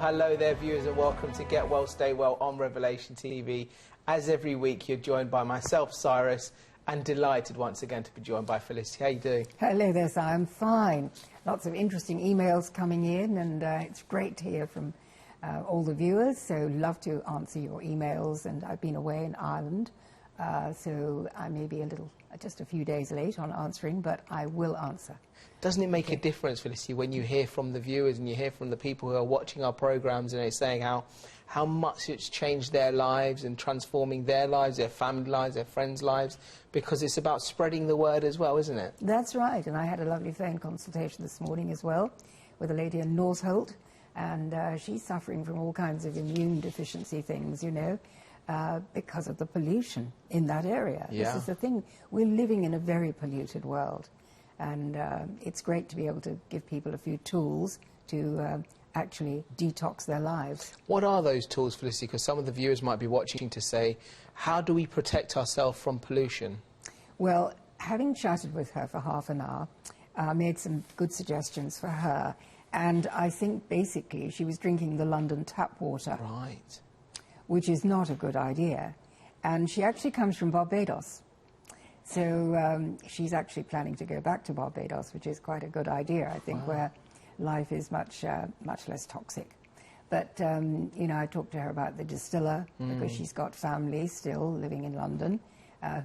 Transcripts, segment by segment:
hello there, viewers, and welcome to Get Well, Stay Well on Revelation TV. As every week, you're joined by myself, Cyrus, and delighted once again to be joined by Felicity. How you doing? Hello there, Si. I'm fine. Lots of interesting emails coming in, and it's great to hear from all the viewers. So love to answer your emails, and I've been away in Ireland, so I may be just a few days late on answering, but I will answer. Doesn't it make a difference, Felicity, when you hear from the viewers and you hear from the people who are watching our programmes and they're saying how much it's changed their lives and transforming their lives, their family lives, their friends' lives, because it's about spreading the word as well, isn't it? That's right, and I had a lovely phone consultation this morning as well with a lady in Northolt, and she's suffering from all kinds of immune deficiency things, you know, because of the pollution in that area. Yeah. This is the thing. We're living in a very polluted world. And it's great to be able to give people a few tools to actually detox their lives. What are those tools, Felicity? Because some of the viewers might be watching to say, how do we protect ourselves from pollution? Well, having chatted with her for half an hour, made some good suggestions for her. And I think basically she was drinking the London tap water. Right. Which is not a good idea. And she actually comes from Barbados. So she's actually planning to go back to Barbados, which is quite a good idea, I think, where life is much less toxic. But, you know, I talked to her about the distiller, because she's got family still living in London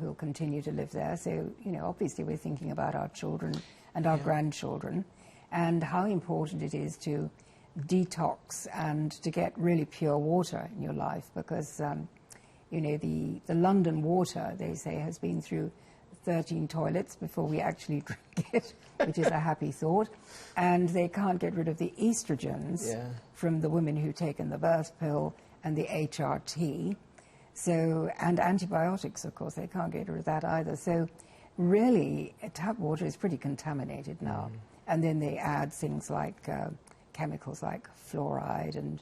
who'll continue to live there. So, you know, obviously we're thinking about our children and our grandchildren and how important it is to detox and to get really pure water in your life, because, you know, the London water, they say, has been through 13 toilets before we actually drink it, which is a happy thought. And they can't get rid of the estrogens from the women who've taken the birth pill and the HRT. So, and antibiotics, of course, they can't get rid of that either. So really, tap water is pretty contaminated now. And then they add things like chemicals like fluoride and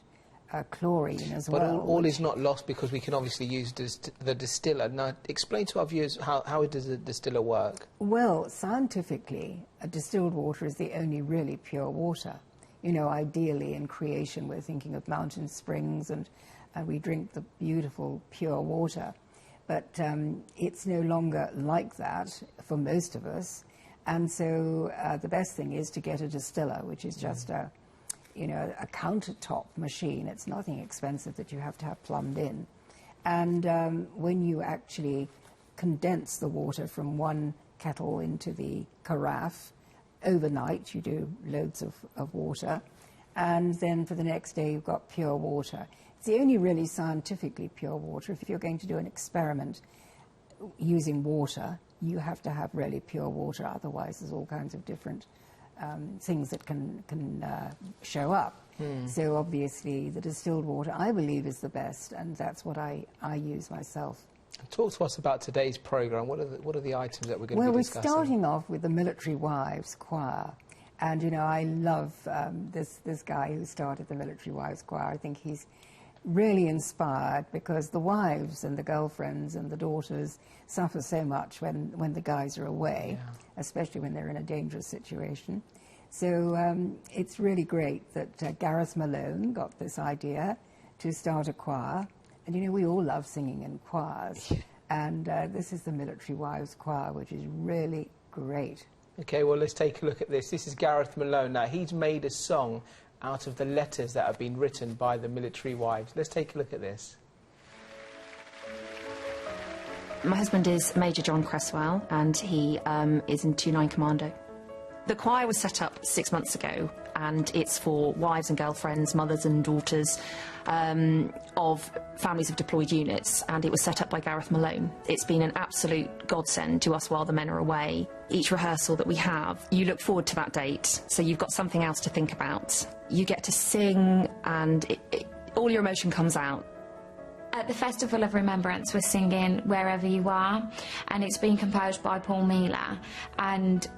chlorine as well. But all is not lost, because we can obviously use the distiller. Now, explain to our viewers how does the distiller work? Well, scientifically, distilled water is the only really pure water. You know, ideally in creation we're thinking of mountain springs and we drink the beautiful pure water. But it's no longer like that for most of us. And so the best thing is to get a distiller, which is just a countertop machine. It's nothing expensive that you have to have plumbed in. And when you actually condense the water from one kettle into the carafe, overnight you do loads of water, and then for the next day you've got pure water. It's the only really scientifically pure water. If you're going to do an experiment using water, you have to have really pure water, otherwise there's all kinds of different things that can show up. So obviously the distilled water, I believe, is the best, and that's what I use myself. Talk to us about today's programme. What are the items that we're going to be discussing? Well, we're starting off with the Military Wives Choir. And, you know, I love this guy who started the Military Wives Choir. I think he's really inspired, because the wives and the girlfriends and the daughters suffer so much when the guys are away, especially when they're in a dangerous situation. So it's really great that Gareth Malone got this idea to start a choir. And, you know, we all love singing in choirs. And this is the Military Wives Choir, which is really great. OK, well, let's take a look at this. This is Gareth Malone. Now, he's made a song out of the letters that have been written by the military wives. Let's take a look at this. My husband is Major John Cresswell, and he is in 2-9 Commando. The choir was set up 6 months ago, and it's for wives and girlfriends, mothers and daughters of families of deployed units, and it was set up by Gareth Malone. It's been an absolute godsend to us while the men are away. Each rehearsal that we have, you look forward to that date, so you've got something else to think about. You get to sing, and all your emotion comes out. At the Festival of Remembrance, we're singing Wherever You Are, and it's been composed by Paul Mealer, and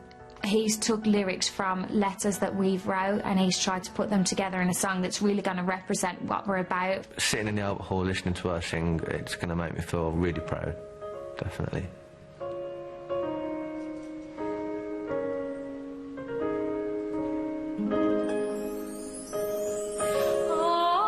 he's took lyrics from letters that we've wrote, and he's tried to put them together in a song that's really going to represent what we're about. Sitting in the Albert Hall listening to her sing, it's going to make me feel really proud, definitely. Oh,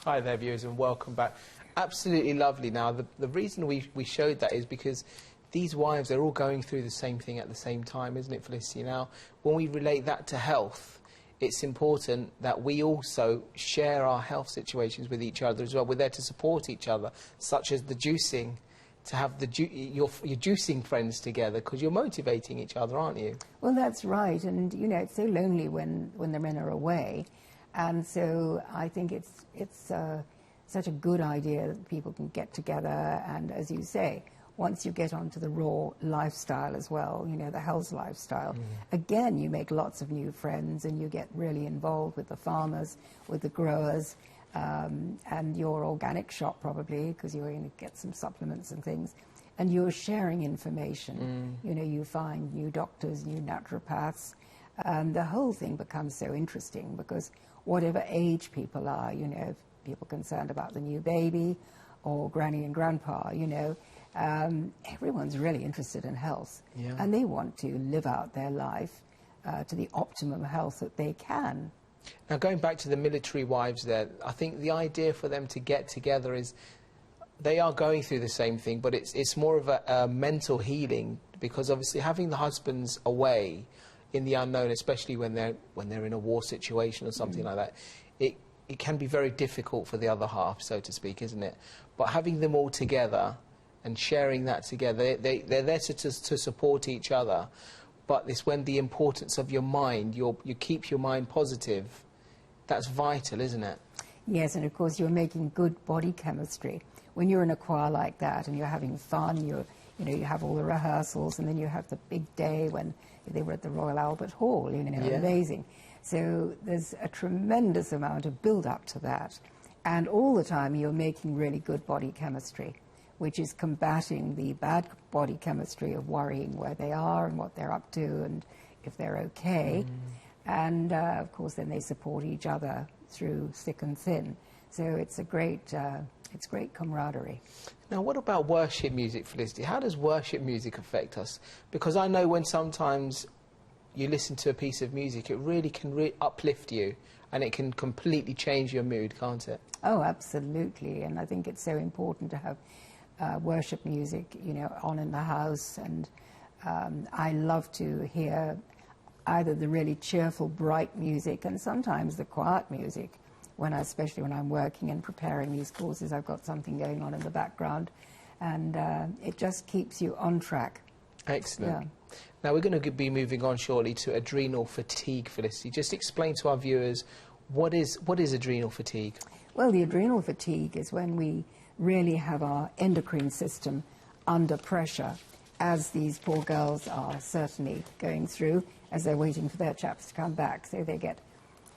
Hi there, viewers, and welcome back. Absolutely lovely. Now, the reason we showed that is because these wives are all going through the same thing at the same time, isn't it, Felicity? Now, when we relate that to health, it's important that we also share our health situations with each other as well. We're there to support each other, such as the juicing, to have your juicing friends together, because you're motivating each other, aren't you? Well, that's right, and you know, it's so lonely when the men are away, and so I think it's such a good idea that people can get together, and as you say, once you get onto the raw lifestyle as well, you know, the health lifestyle, again, you make lots of new friends and you get really involved with the farmers, with the growers, and your organic shop probably, because you're going to get some supplements and things, and you're sharing information. You know, you find new doctors, new naturopaths, and the whole thing becomes so interesting because whatever age people are, you know, people concerned about the new baby or granny and grandpa, you know, everyone's really interested in health, and they want to live out their life to the optimum health that they can. Now, going back to the military wives there, I think the idea for them to get together is they are going through the same thing, but it's more of a mental healing, because obviously having the husbands away in the unknown, especially when they're in a war situation or something like that, it can be very difficult for the other half, so to speak, isn't it? But having them all together and sharing that together, they're there to support each other. But it's when the importance of your mind, you keep your mind positive, that's vital, isn't it? Yes, and of course you're making good body chemistry. When you're in a choir like that and you're having fun, you have all the rehearsals, and then you have the big day when they were at the Royal Albert Hall, you know, amazing. So there's a tremendous amount of build-up to that. And all the time you're making really good body chemistry, which is combating the bad body chemistry of worrying where they are and what they're up to and if they're okay. And, of course, then they support each other through thick and thin. So it's great camaraderie. Now, what about worship music, Felicity? How does worship music affect us? Because I know when sometimes you listen to a piece of music, it really can uplift you, and it can completely change your mood, can't it? Oh, absolutely. And I think it's so important to have worship music, you know, on in the house, and I love to hear either the really cheerful, bright music and sometimes the quiet music, especially when I'm working and preparing these courses. I've got something going on in the background, and it just keeps you on track. Excellent. Yeah. Now, we're going to be moving on shortly to adrenal fatigue, Felicity. Just explain to our viewers, what is adrenal fatigue? Well, the adrenal fatigue is when we really have our endocrine system under pressure, as these poor girls are certainly going through as they're waiting for their chaps to come back. So they get,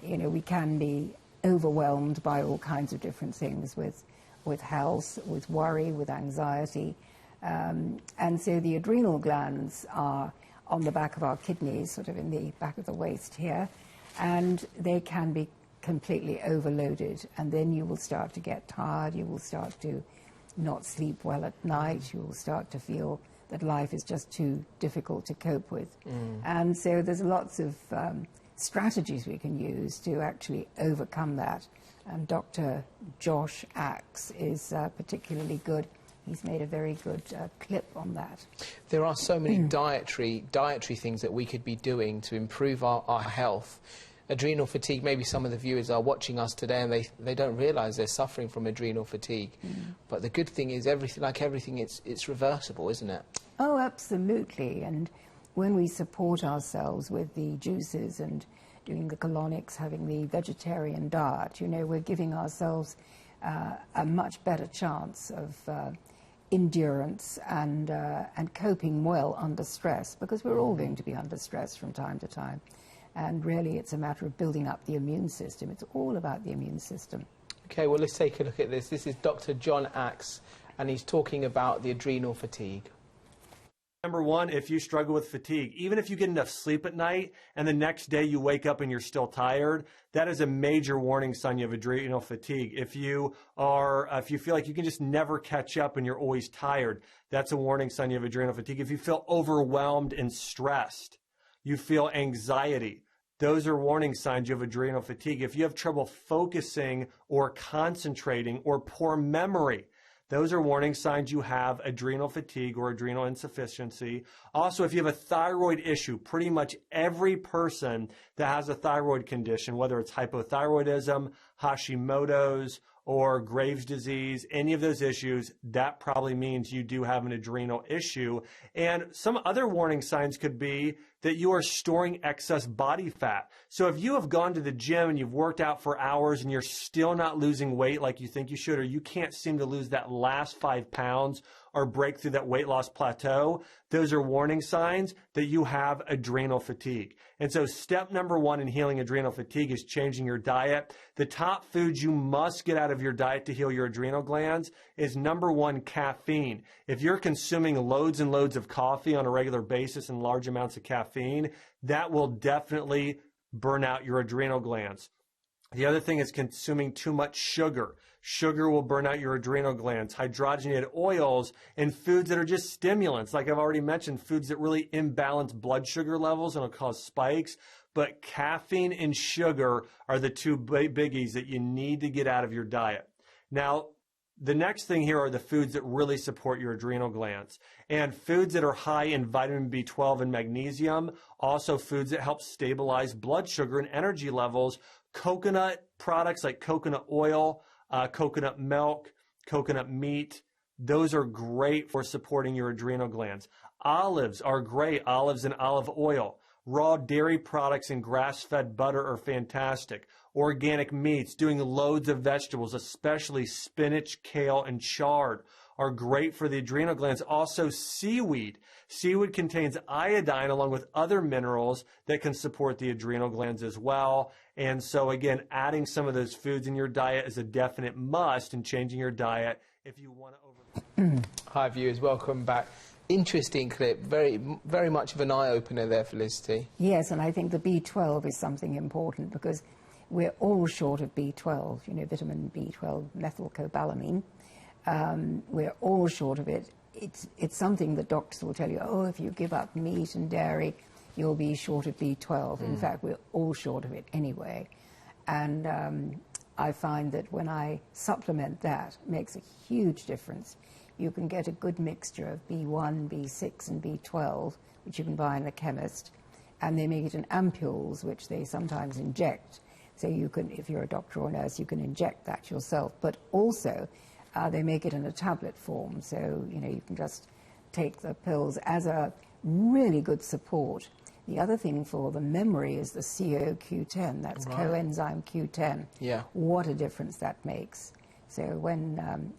you know, we can be overwhelmed by all kinds of different things with health, with worry, with anxiety. And so the adrenal glands are on the back of our kidneys, sort of in the back of the waist here, and they can be completely overloaded, and then you will start to get tired, you will start to not sleep well at night, you will start to feel that life is just too difficult to cope with. And so there's lots of strategies we can use to actually overcome that, and Dr. Josh Axe is particularly good. He's made a very good clip on that. There are so many dietary things that we could be doing to improve our health. Adrenal fatigue, maybe some of the viewers are watching us today and they don't realise they're suffering from adrenal fatigue. But the good thing is, everything, it's reversible, isn't it? Oh, absolutely. And when we support ourselves with the juices and doing the colonics, having the vegetarian diet, you know, we're giving ourselves a much better chance of endurance and coping well under stress, because we're all going to be under stress from time to time. And really, it's a matter of building up the immune system. It's all about the immune system. OK, well, let's take a look at this. This is Dr. John Axe, and he's talking about the adrenal fatigue. Number one, if you struggle with fatigue, even if you get enough sleep at night and the next day you wake up and you're still tired, that is a major warning sign you have adrenal fatigue. If you feel like you can just never catch up and you're always tired, that's a warning sign you have adrenal fatigue. If you feel overwhelmed and stressed, you feel anxiety, those are warning signs you have adrenal fatigue. If you have trouble focusing or concentrating or poor memory, those are warning signs you have adrenal fatigue or adrenal insufficiency. Also, if you have a thyroid issue, pretty much every person that has a thyroid condition, whether it's hypothyroidism, Hashimoto's, or Graves' disease, any of those issues, that probably means you do have an adrenal issue. And some other warning signs could be that you are storing excess body fat. So if you have gone to the gym and you've worked out for hours and you're still not losing weight like you think you should, or you can't seem to lose that last 5 pounds or break through that weight loss plateau, those are warning signs that you have adrenal fatigue. And so step number 1 in healing adrenal fatigue is changing your diet. The top foods you must get out of your diet to heal your adrenal glands is number 1, caffeine. If you're consuming loads and loads of coffee on a regular basis and large amounts of caffeine, that will definitely burn out your adrenal glands. The other thing is consuming too much sugar. Sugar will burn out your adrenal glands. Hydrogenated oils and foods that are just stimulants. Like I've already mentioned, foods that really imbalance blood sugar levels and will cause spikes. But caffeine and sugar are the 2 biggies that you need to get out of your diet. Now, the next thing here are the foods that really support your adrenal glands. And foods that are high in vitamin B12 and magnesium, also foods that help stabilize blood sugar and energy levels. Coconut products like coconut oil, coconut milk, coconut meat, those are great for supporting your adrenal glands. Olives are great, olives and olive oil. Raw dairy products and grass-fed butter are fantastic. Organic meats, doing loads of vegetables, especially spinach, kale, and chard, are great for the adrenal glands. Also, seaweed. Seaweed contains iodine along with other minerals that can support the adrenal glands as well. And so, again, adding some of those foods in your diet is a definite must in changing your diet if you want to Hi, viewers. Welcome back. Interesting clip. Very, very much of an eye-opener there, Felicity. Yes, and I think the B12 is something important because we're all short of B12, you know, vitamin B12, methylcobalamin. We're all short of it. It's something that doctors will tell you, oh, if you give up meat and dairy, you'll be short of B12. In fact, we're all short of it anyway. And I find that when I supplement that, it makes a huge difference. You can get a good mixture of B1, B6, and B12, which you can buy in the chemist, and they make it in ampules, which they sometimes inject. So you can, if you're a doctor or nurse, you can inject that yourself. But also, they make it in a tablet form, so you know you can just take the pills as a really good support. The other thing for the memory is the CoQ10. That's coenzyme Q10. Yeah. What a difference that makes. So when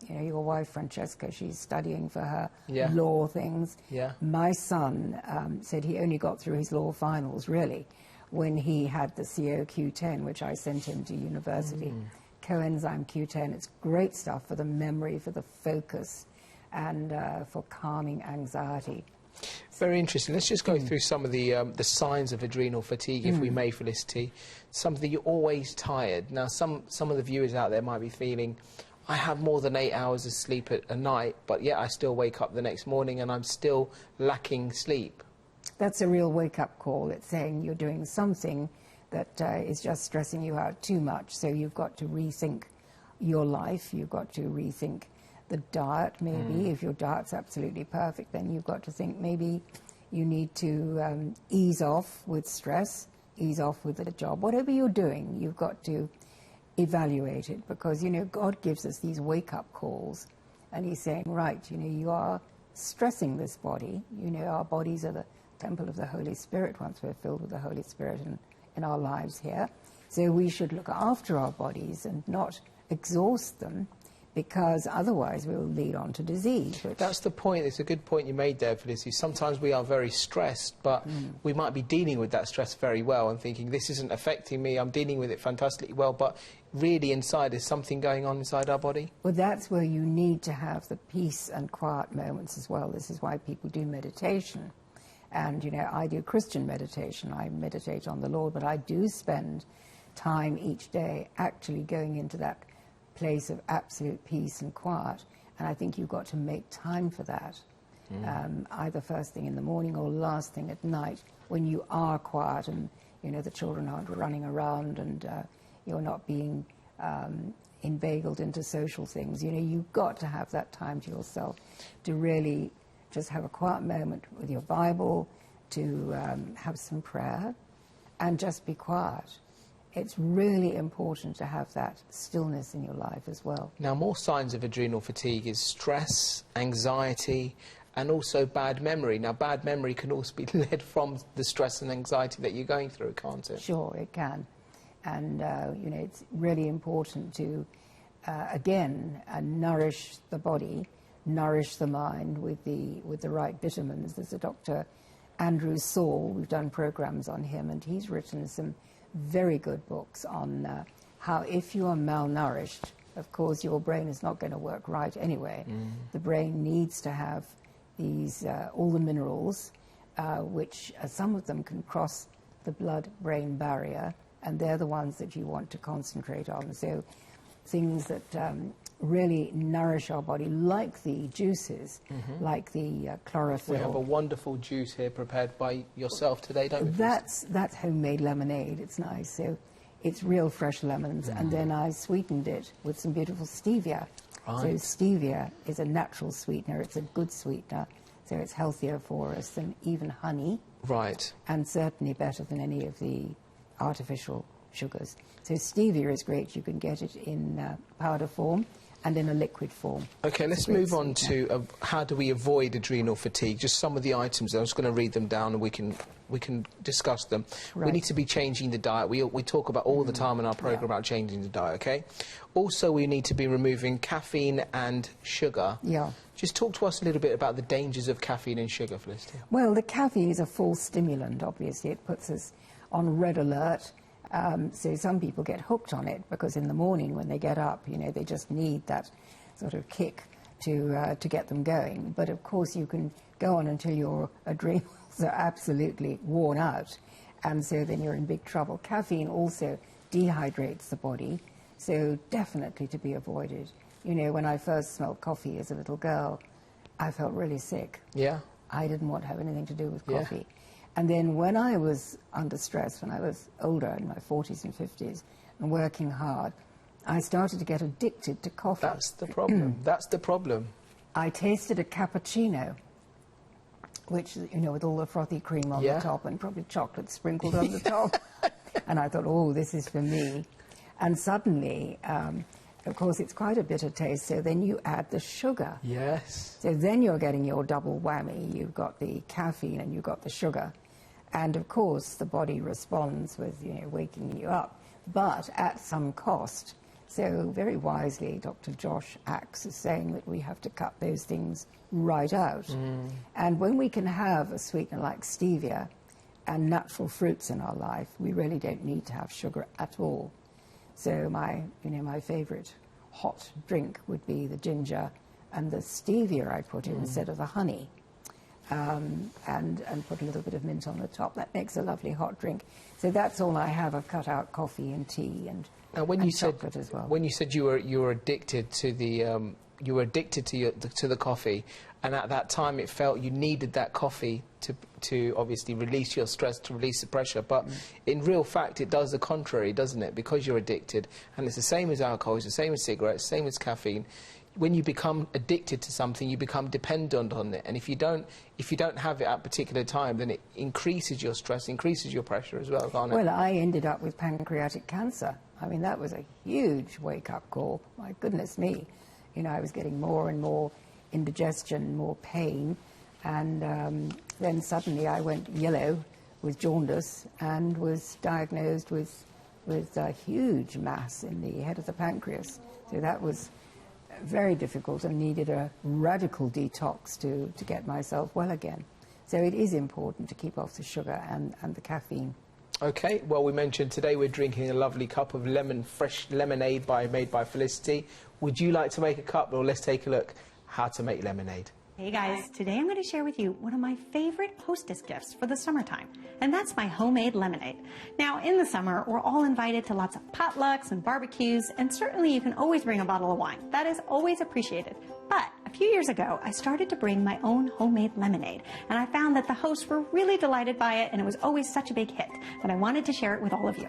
you know, your wife Francesca, she's studying for her law things. Yeah. My son said he only got through his law finals really when he had the CoQ10, which I sent him to university. Coenzyme Q10. It's great stuff for the memory, for the focus, and for calming anxiety. Very interesting. Let's just go through some of the signs of adrenal fatigue, if we may, Felicity. Something you're always tired. Now, some of the viewers out there might be feeling, I have more than 8 hours of sleep a night, but yet I still wake up the next morning and I'm still lacking sleep. That's a real wake-up call. It's saying you're doing something that is just stressing you out too much. So you've got to rethink your life. You've got to rethink the diet, maybe. If your diet's absolutely perfect, then you've got to think maybe you need to ease off with stress, ease off with the job. Whatever you're doing, you've got to evaluate it because, you know, God gives us these wake-up calls and he's saying, right, you know, you are stressing this body. You know, our bodies are the temple of the Holy Spirit once we're filled with the Holy Spirit in our lives here. So we should look after our bodies and not exhaust them, because otherwise we'll lead on to disease. That's the point. It's a good point you made there, Felicity. Sometimes we are very stressed, but we might be dealing with that stress very well and thinking, this isn't affecting me, I'm dealing with it fantastically well, but really inside there's something going on inside our body. Well, that's where you need to have the peace and quiet moments as well. This is why people do meditation. And, you know, I do Christian meditation. I meditate on the Lord, but I do spend time each day actually going into that place of absolute peace and quiet, and I think you've got to make time for that, either first thing in the morning or last thing at night when you are quiet and you know, the children aren't running around and you're not being inveigled into social things. You know, you've got to have that time to yourself to really just have a quiet moment with your Bible, to have some prayer, and just be quiet. It's really important to have that stillness in your life as well. Now, more signs of adrenal fatigue is stress, anxiety, and also bad memory. Now, bad memory can also be led from the stress and anxiety that you're going through, can't it? Sure, it can. And, you know, it's really important to, again, nourish the body, nourish the mind with the right vitamins. There's a Dr. Andrew Saul, we've done programs on him, and he's written some very good books on how if you are malnourished, of course your brain is not going to work right anyway. The brain needs to have these, all the minerals, which some of them can cross the blood-brain barrier, and they're the ones that you want to concentrate on. So things that really nourish our body, like the juices, like the chlorophyll. We have a wonderful juice here prepared by yourself today, don't we? That's homemade lemonade. It's nice. So it's real fresh lemons, and then I sweetened it with some beautiful stevia. Right. So stevia is a natural sweetener. It's a good sweetener, so it's healthier for us than even honey. Right. And certainly better than any of the artificial sugars. So stevia is great. You can get it in powder form and in a liquid form. Okay, let's move on to how do we avoid adrenal fatigue. Just some of the items. I'm just going to read them down and we can discuss them. Right. We need to be changing the diet. We talk about all the time in our programme about changing the diet, okay? Also, we need to be removing caffeine and sugar. Yeah. Just talk to us a little bit about the dangers of caffeine and sugar, Felicity. Well, the caffeine is a false stimulant, obviously. It puts us on red alert. So some people get hooked on it because in the morning when they get up, you know, they just need that sort of kick to get them going. But of course you can go on until your adrenals are absolutely worn out, and so then you're in big trouble. Caffeine also dehydrates the body, so definitely to be avoided. You know, when I first smelled coffee as a little girl, I felt really sick. Yeah. I didn't want to have anything to do with Yeah. coffee. And then when I was under stress, when I was older, in my 40s and 50s, and working hard, I started to get addicted to coffee. That's the problem. That's the problem. I tasted a cappuccino, which, you know, with all the frothy cream on Yeah. the top and probably chocolate sprinkled on the top. And I thought, oh, this is for me. And suddenly, of course, it's quite a bitter taste, so then you add the sugar. Yes. So then you're getting your double whammy. You've got the caffeine and you've got the sugar. And of course, the body responds with, you know, waking you up, but at some cost. So very wisely, Dr. Josh Axe is saying that we have to cut those things right out. And when we can have a sweetener like stevia and natural fruits in our life, we really don't need to have sugar at all. So my favorite hot drink would be the ginger and the stevia I put in instead of the honey. And put a little bit of mint on the top. That makes a lovely hot drink. So that's all I have. I've cut out coffee and tea and chocolate as well. When you said you were addicted to the to the coffee, and at that time it felt you needed that coffee to obviously release your stress, to release the pressure. But in real fact, it does the contrary, doesn't it? Because you're addicted, and it's the same as alcohol, it's the same as cigarettes, same as caffeine. When you become addicted to something, you become dependent on it, and if you don't have it at a particular time, then it increases your stress, increases your pressure as well, can't it? Well, I ended up with pancreatic cancer. I mean, that was a huge wake-up call. My goodness me. You know, I was getting more and more indigestion, more pain, and then suddenly I went yellow with jaundice and was diagnosed with a huge mass in the head of the pancreas. So that was very difficult and needed a radical detox to get myself well again. So it is important to keep off the sugar and the caffeine. Okay, well, we mentioned today we're drinking a lovely cup of fresh lemonade made by Felicity. Would you like to make a cup? Well, let's take a look how to make lemonade. Hey guys, today I'm going to share with you one of my favorite hostess gifts for the summertime, and that's my homemade lemonade. Now, in the summer, we're all invited to lots of potlucks and barbecues, and certainly you can always bring a bottle of wine. That is always appreciated. But a A few years ago, I started to bring my own homemade lemonade, and I found that the hosts were really delighted by it, and it was always such a big hit that I wanted to share it with all of you.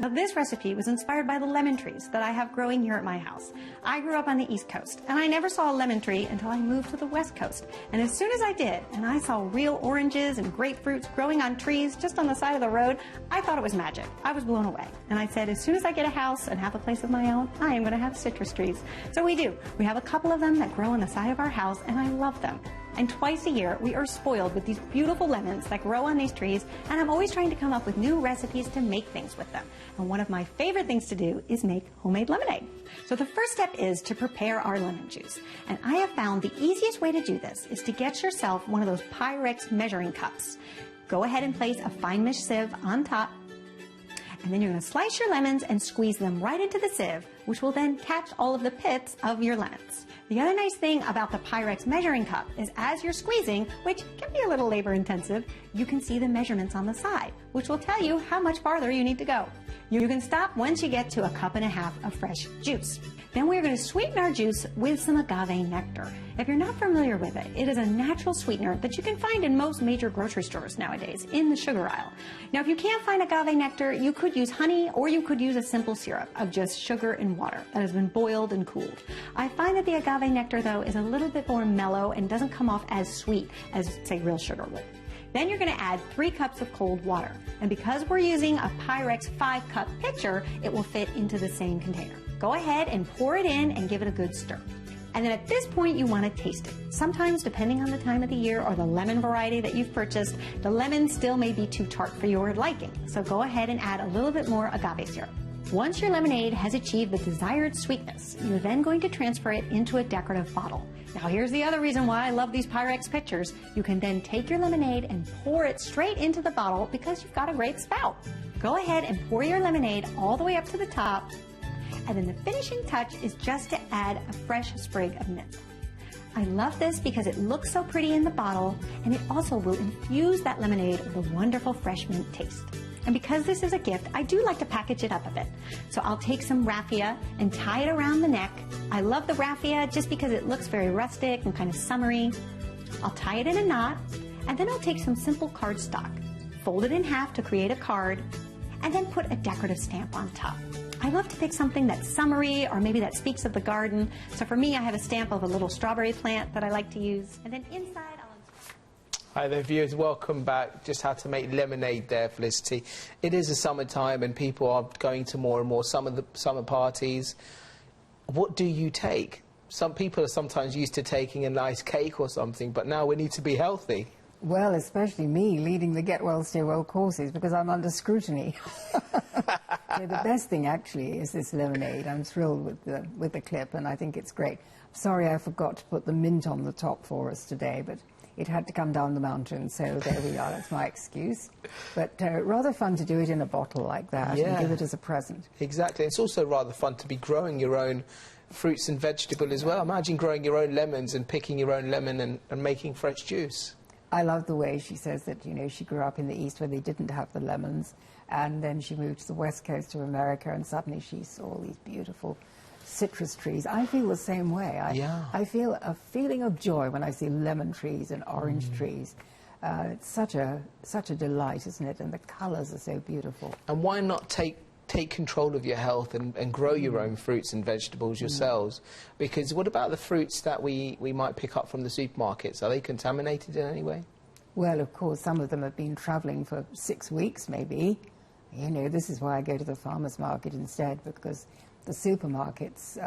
Now, this recipe was inspired by the lemon trees that I have growing here at my house. I grew up on the East Coast, and I never saw a lemon tree until I moved to the West Coast. And as soon as I did, and I saw real oranges and grapefruits growing on trees just on the side of the road, I thought it was magic. I was blown away. And I said, as soon as I get a house and have a place of my own, I am going to have citrus trees. So we do. We have a couple of them that grow on the side of our house, and I love them. And twice a year, we are spoiled with these beautiful lemons that grow on these trees, and I'm always trying to come up with new recipes to make things with them. And one of my favorite things to do is make homemade lemonade. So the first step is to prepare our lemon juice. And I have found the easiest way to do this is to get yourself one of those Pyrex measuring cups. Go ahead and place a fine mesh sieve on top, and then you're going to slice your lemons and squeeze them right into the sieve, which will then catch all of the pips of your lemons. The other nice thing about the Pyrex measuring cup is as you're squeezing, which can be a little labor intensive, you can see the measurements on the side, which will tell you how much farther you need to go. You can stop once you get to 1.5 cups of fresh juice. Then we're going to sweeten our juice with some agave nectar. If you're not familiar with it, it is a natural sweetener that you can find in most major grocery stores nowadays in the sugar aisle. Now, if you can't find agave nectar, you could use honey, or you could use a simple syrup of just sugar and water that has been boiled and cooled. I find that the agave nectar, though, is a little bit more mellow and doesn't come off as sweet as, say, real sugar would. Then you're going to add 3 cups of cold water. And because we're using a Pyrex 5-cup pitcher, it will fit into the same container. Go ahead and pour it in and give it a good stir. And then at this point, you want to taste it. Sometimes, depending on the time of the year or the lemon variety that you've purchased, the lemon still may be too tart for your liking. So go ahead and add a little bit more agave syrup. Once your lemonade has achieved the desired sweetness, you're then going to transfer it into a decorative bottle. Now, here's the other reason why I love these Pyrex pitchers. You can then take your lemonade and pour it straight into the bottle because you've got a great spout. Go ahead and pour your lemonade all the way up to the top. And then the finishing touch is just to add a fresh sprig of mint. I love this because it looks so pretty in the bottle, and it also will infuse that lemonade with a wonderful fresh mint taste. And because this is a gift, I do like to package it up a bit. So I'll take some raffia and tie it around the neck. I love the raffia just because it looks very rustic and kind of summery. I'll tie it in a knot, and then I'll take some simple cardstock, fold it in half to create a card, and then put a decorative stamp on top. I love to pick something that's summery or maybe that speaks of the garden. So for me, I have a stamp of a little strawberry plant that I like to use. And then inside, Hi there, viewers. Welcome back. Just how to make lemonade there, Felicity. It is a summertime and people are going to more and more summer parties. What do you take? Some people are sometimes used to taking a nice cake or something, but now we need to be healthy. Well, especially me leading the Get Well, Stay Well courses because I'm under scrutiny. So the best thing actually is this lemonade. I'm thrilled with the clip and I think it's great. Sorry I forgot to put the mint on the top for us today, but it had to come down the mountain, so there we are. That's my excuse. But rather fun to do it in a bottle like that and give it as a present. Exactly. It's also rather fun to be growing your own fruits and vegetables as well. Imagine growing your own lemons and picking your own lemon and making fresh juice. I love the way she says that, you know, she grew up in the East where they didn't have the lemons, and then she moved to the West Coast of America, and suddenly she saw all these beautiful citrus trees. I feel the same way. I feel a feeling of joy when I see lemon trees and orange trees. It's such a delight, isn't it? And the colours are so beautiful. And why not take control of your health and grow your own fruits and vegetables yourselves? Because what about the fruits that we might pick up from the supermarkets? Are they contaminated in any way? Well, of course, some of them have been travelling for 6 weeks, maybe. You know, this is why I go to the farmer's market instead, because the supermarkets,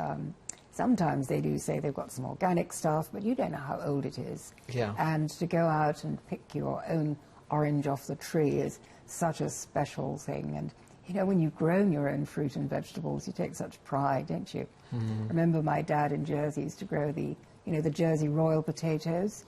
sometimes they do say they've got some organic stuff, but you don't know how old it is. Yeah. And to go out and pick your own orange off the tree is such a special thing. And you know, when you've grown your own fruit and vegetables, you take such pride, don't you? I remember my dad in Jersey used to grow the Jersey Royal potatoes.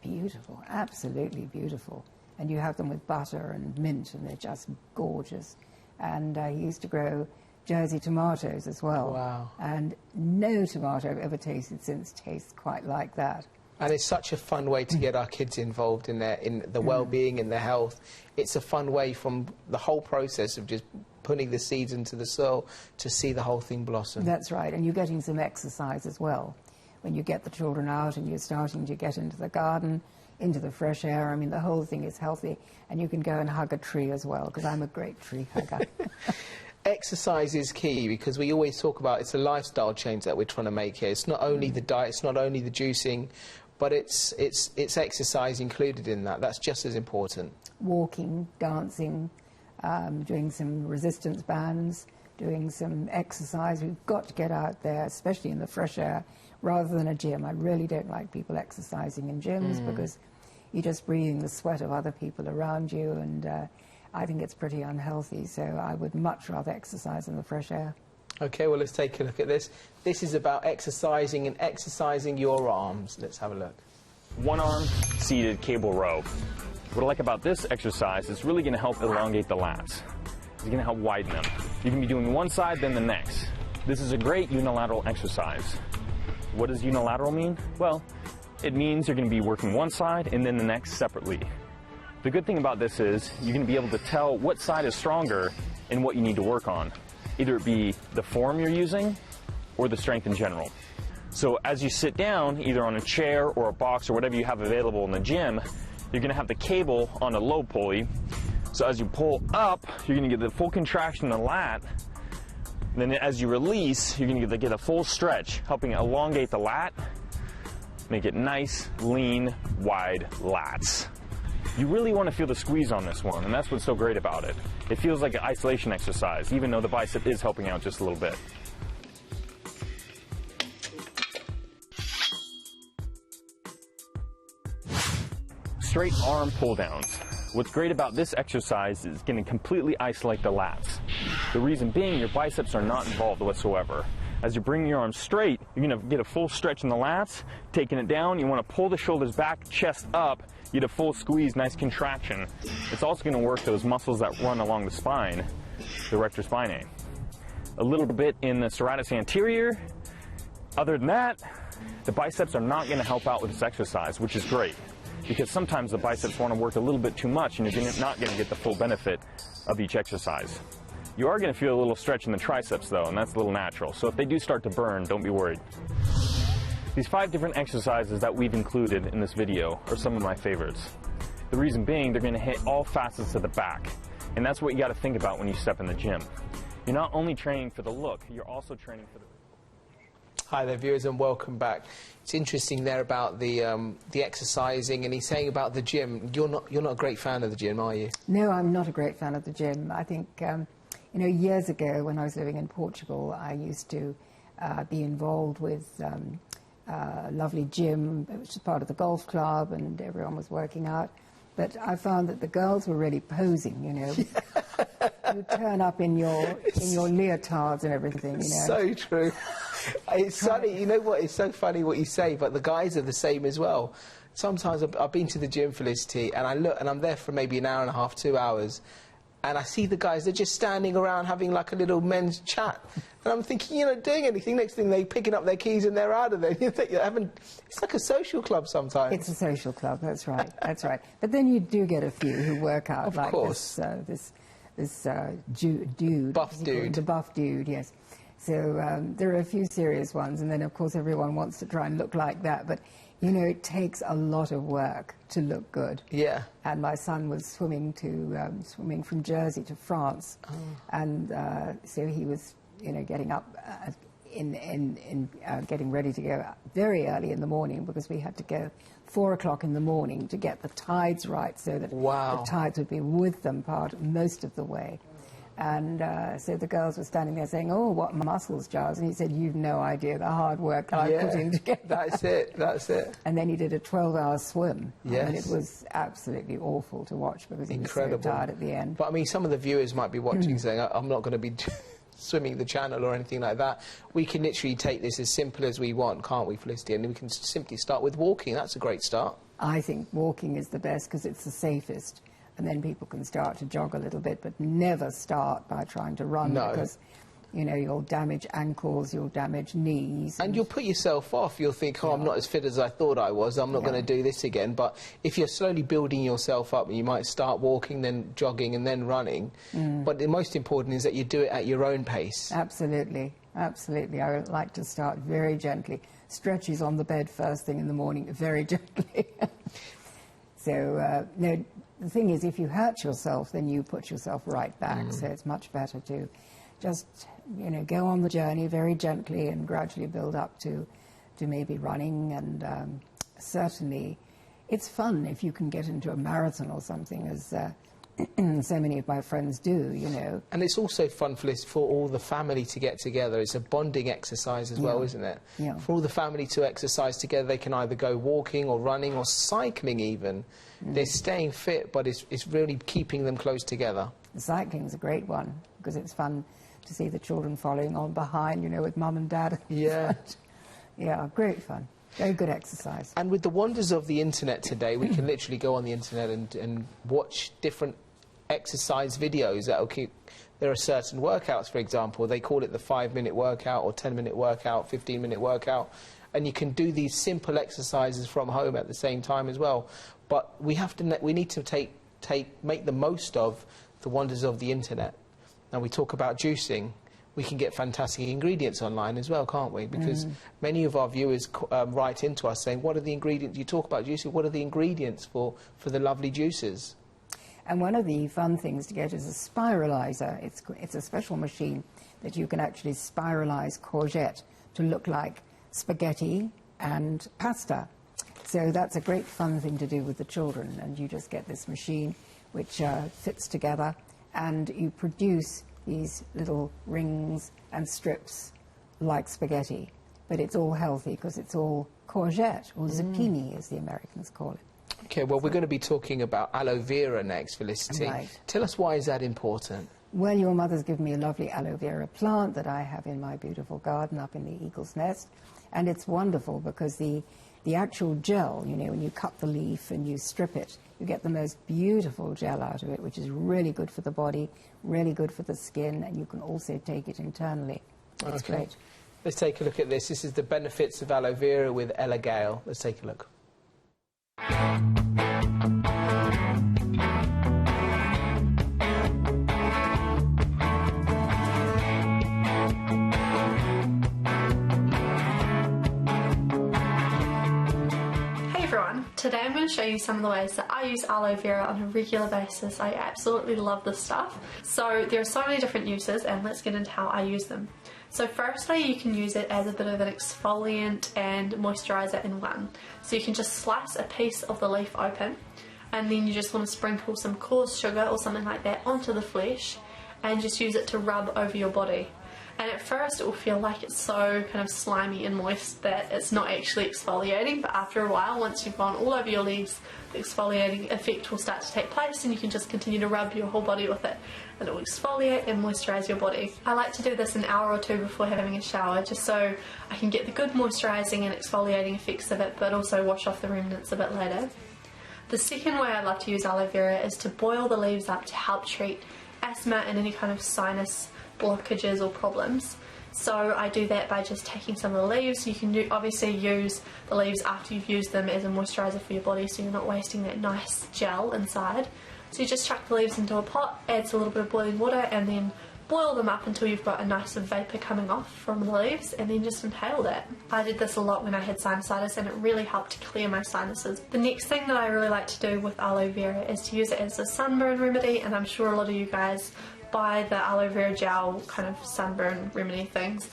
Beautiful, absolutely beautiful. And you have them with butter and mint, and they're just gorgeous. And he used to grow Jersey tomatoes as well. Wow. And no tomato I've ever tasted since tastes quite like that. And it's such a fun way to get our kids involved in the well-being and their health. It's a fun way from the whole process of just putting the seeds into the soil to see the whole thing blossom. That's right, and you're getting some exercise as well. when you get the children out and you're starting to get into the garden, into the fresh air. I mean, the whole thing is healthy. And you can go and hug a tree as well, because I'm a great tree hugger. Exercise is key, because we always talk about it's a lifestyle change that we're trying to make here. It's not only the diet, it's not only the juicing, but it's exercise included in that. That's just as important. Walking, dancing, doing some resistance bands, doing some exercise. We've got to get out there, especially in the fresh air, rather than a gym. I really don't like people exercising in gyms because you're just breathing the sweat of other people around you, and I think it's pretty unhealthy. So I would much rather exercise in the fresh air. Okay, well, let's take a look at this. This is about exercising and exercising your arms. Let's have a look. One arm seated cable row. What I like about this exercise is it's really going to help elongate the lats. It's going to help widen them. You can be doing one side, then the next. This is a great unilateral exercise. What does unilateral mean? Well, it means you're going to be working one side and then the next separately. The good thing about this is you're going to be able to tell what side is stronger and what you need to work on. Either it be the form you're using or the strength in general. So as you sit down, either on a chair or a box or whatever you have available in the gym, you're going to have the cable on a low pulley. So as you pull up, you're going to get the full contraction in the lat. And then as you release, you're going to get a full stretch, helping elongate the lat, make it nice, lean, wide lats. You really want to feel the squeeze on this one, and that's what's so great about it. It feels like an isolation exercise, even though the bicep is helping out just a little bit. Straight arm pull downs. What's great about this exercise is going to completely isolate the lats. The reason being, your biceps are not involved whatsoever. As you bring your arms straight, you're going to get a full stretch in the lats. Taking it down, you want to pull the shoulders back, chest up, get a full squeeze, nice contraction. It's also going to work those muscles that run along the spine, the rectus spinae. A little bit in the serratus anterior. Other than that, the biceps are not going to help out with this exercise, which is great, because sometimes the biceps want to work a little bit too much and you're not going to get the full benefit of each exercise. You are going to feel a little stretch in the triceps though, and that's a little natural. So if they do start to burn, don't be worried. These 5 different exercises that we've included in this video are some of my favorites. The reason being, they're going to hit all facets of the back, and that's what you got to think about when you step in the gym. You're not only training for the look, you're also training for the... Hi there, viewers, and welcome back. It's interesting there about the exercising, and he's saying about the gym. You're not a great fan of the gym, are you? No, I'm not a great fan of the gym. I think, you know, years ago when I was living in Portugal, I used to be involved with a lovely gym. It was just part of the golf club, and everyone was working out. But I found that the girls were really posing, you know. You turn up in your leotards and everything, you know. So true. It's funny, you know what, it's so funny what you say, but the guys are the same as well. Sometimes I've been to the gym, Felicity, and I look, and I'm there for maybe an hour and a half, 2 hours, and I see the guys, they're just standing around having like a little men's chat. And I'm thinking, you're not doing anything. Next thing, they're picking up their keys and they're out of there. You think you're having, it's like a social club sometimes. It's a social club, that's right, that's right. But then you do get a few who work out, of like course. this dude. Buff dude. The buff dude, yes. So there are a few serious ones, and then, of course, everyone wants to try and look like that. But, you know, it takes a lot of work to look good. Yeah. And my son was swimming from Jersey to France. Oh. And so he was, you know, getting up getting ready to go very early in the morning, because we had to go 4 o'clock in the morning to get the tides right, so that the tides would be with them most of the way. And so the girls were standing there saying, "Oh, what muscles, Giles." And he said, "You've no idea the hard work I put in to get that." That's it. And then he did a 12-hour swim. Yes. And it was absolutely awful to watch, because he was so tired at the end. But, I mean, some of the viewers might be watching saying, "I'm not going to be swimming the channel or anything like that." We can literally take this as simple as we want, can't we, Felicity? And we can simply start with walking. That's a great start. I think walking is the best, because it's the safest. And then people can start to jog a little bit, but never start by trying to run, because, you know, you'll damage ankles, you'll damage knees. And you'll put yourself off. You'll think, oh, I'm not as fit as I thought I was. I'm not going to do this again. But if you're slowly building yourself up, you might start walking, then jogging, and then running. But the most important is that you do it at your own pace. Absolutely. Absolutely. I would like to start very gently. stretches on the bed first thing in the morning, very gently. So, no, the thing is, if you hurt yourself, then you put yourself right back. So it's much better to just, you know, go on the journey very gently and gradually build up to maybe running. And certainly, it's fun if you can get into a marathon or something, as so many of my friends do, you know. And it's also fun for all the family to get together. It's a bonding exercise as well, isn't it? Yeah. For all the family to exercise together, they can either go walking or running or cycling even. They're staying fit, but it's really keeping them close together. The cycling's a great one, because it's fun to see the children following on behind, you know, with mum and dad. Yeah. Yeah, great fun. Very good exercise. And with the wonders of the internet today, we can literally go on the internet and watch different exercise videos that'll keep... There are certain workouts, for example, they call it the 5-minute workout or 10-minute workout, 15-minute workout, and you can do these simple exercises from home at the same time as well. But we need to make the most of the wonders of the internet. Now, we talk about juicing. We can get fantastic ingredients online as well, can't we? Because many of our viewers write into us saying, what are the ingredients? You talk about juicing, what are the ingredients for the lovely juices? And one of the fun things to get is a spiralizer. It's a special machine that you can actually spiralize courgette to look like spaghetti and pasta. So that's a great fun thing to do with the children. And you just get this machine which fits together, and you produce these little rings and strips like spaghetti. But it's all healthy because it's all courgette, or zucchini as the Americans call it. Okay, well, we're going to be talking about aloe vera next, Felicity. Right. Tell us, why is that important? Well, your mother's given me a lovely aloe vera plant that I have in my beautiful garden up in the Eagle's Nest. And it's wonderful because the actual gel, you know, when you cut the leaf and you strip it, you get the most beautiful gel out of it, which is really good for the body, really good for the skin, and you can also take it internally. It's great. Let's take a look at this. This is the benefits of aloe vera with Ella Gale. Let's take a look. Today I'm going to show you some of the ways that I use aloe vera on a regular basis. I absolutely love this stuff. So there are so many different uses, and let's get into how I use them. So firstly, you can use it as a bit of an exfoliant and moisturiser in one. So you can just slice a piece of the leaf open, and then you just want to sprinkle some coarse sugar or something like that onto the flesh and just use it to rub over your body. And at first it will feel like it's so kind of slimy and moist that it's not actually exfoliating, but after a while, once you've gone all over your legs, the exfoliating effect will start to take place, and you can just continue to rub your whole body with it, and it will exfoliate and moisturise your body. I like to do this an hour or two before having a shower, just so I can get the good moisturising and exfoliating effects of it, but also wash off the remnants a bit later. The second way I love to use aloe vera is to boil the leaves up to help treat asthma and any kind of sinus blockages or problems. So I do that by just taking some of the leaves. You can obviously use the leaves after you've used them as a moisturiser for your body, so you're not wasting that nice gel inside. So you just chuck the leaves into a pot, adds a little bit of boiling water, and then boil them up until you've got a nice vapour coming off from the leaves, and then just inhale that. I did this a lot when I had sinusitis, and it really helped to clear my sinuses. The next thing that I really like to do with aloe vera is to use it as a sunburn remedy, and I'm sure a lot of you guys buy the aloe vera gel kind of sunburn remedy things,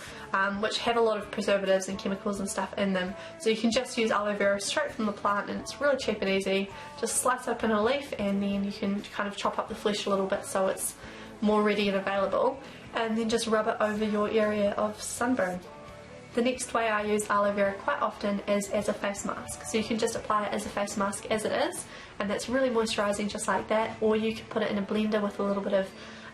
which have a lot of preservatives and chemicals and stuff in them. So you can just use aloe vera straight from the plant, and it's really cheap and easy. Just slice open a leaf, and then you can kind of chop up the flesh a little bit so it's more ready and available, and then just rub it over your area of sunburn. The next way I use aloe vera quite often is as a face mask. So you can just apply it as a face mask as it is, and that's really moisturising just like that, or you can put it in a blender with a little bit of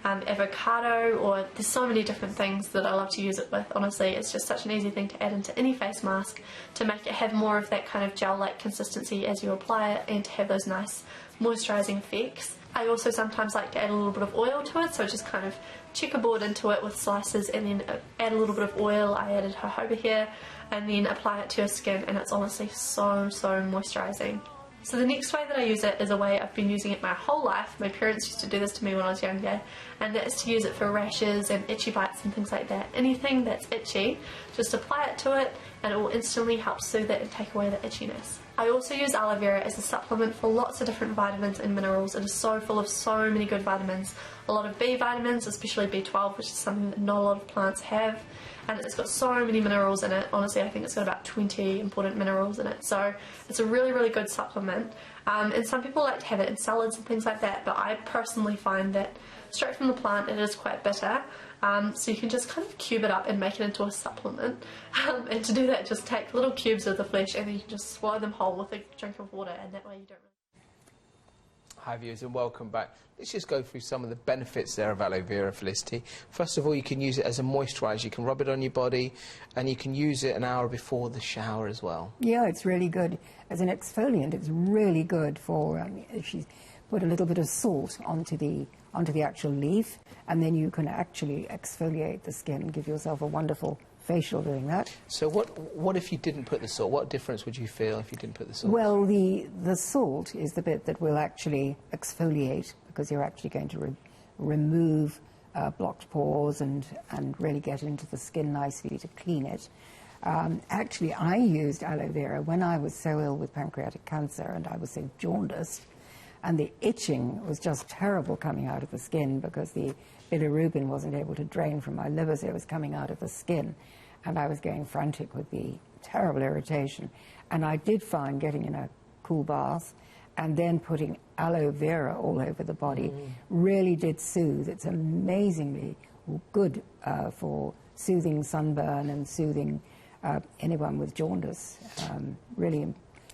avocado, or there's so many different things that I love to use it with. Honestly, it's just such an easy thing to add into any face mask to make it have more of that kind of gel-like consistency as you apply it, and to have those nice moisturising effects. I also sometimes like to add a little bit of oil to it, so just kind of checkerboard into it with slices and then add a little bit of oil. I added jojoba here, and then apply it to your skin, and it's honestly so moisturising. So the next way that I use it is a way I've been using it my whole life. My parents used to do this to me when I was younger, and that's to use it for rashes and itchy bites and things like that. Anything that's itchy, Just apply it to it and it will instantly help soothe it and take away the itchiness. I also use aloe vera as a supplement for lots of different vitamins and minerals. It is so full of so many good vitamins. A lot of B vitamins, especially B12, which is something that not a lot of plants have. And it's got so many minerals in it. Honestly, I think it's got about 20 important minerals in it. So it's a really, really good supplement. And some people like to have it in salads and things like that, but I personally find that straight from the plant it is quite bitter. So you can just kind of cube it up and make it into a supplement. And to do that, just take little cubes of the flesh and then you can just swallow them whole with a drink of water, and that way you don't really... Hi viewers and welcome back. Let's just go through some of the benefits there of aloe vera, Felicity. First of all, you can use it as a moisturiser. You can rub it on your body and you can use it an hour before the shower as well. Yeah, it's really good. As an exfoliant, it's really good for, if you put a little bit of salt onto the actual leaf, and then you can actually exfoliate the skin and give yourself a wonderful facial doing that. So what if you didn't put the salt? What difference would you feel if you didn't put the salt? Well, the salt is the bit that will actually exfoliate, because you're actually going to remove blocked pores and really get into the skin nicely to clean it. Actually, I used aloe vera when I was so ill with pancreatic cancer and I was so jaundiced, and the itching was just terrible coming out of the skin because the bilirubin wasn't able to drain from my liver, so it was coming out of the skin, and I was going frantic with the terrible irritation. And I did find getting in a cool bath and then putting aloe vera all over the body really did soothe. It's amazingly good for soothing sunburn and soothing anyone with jaundice.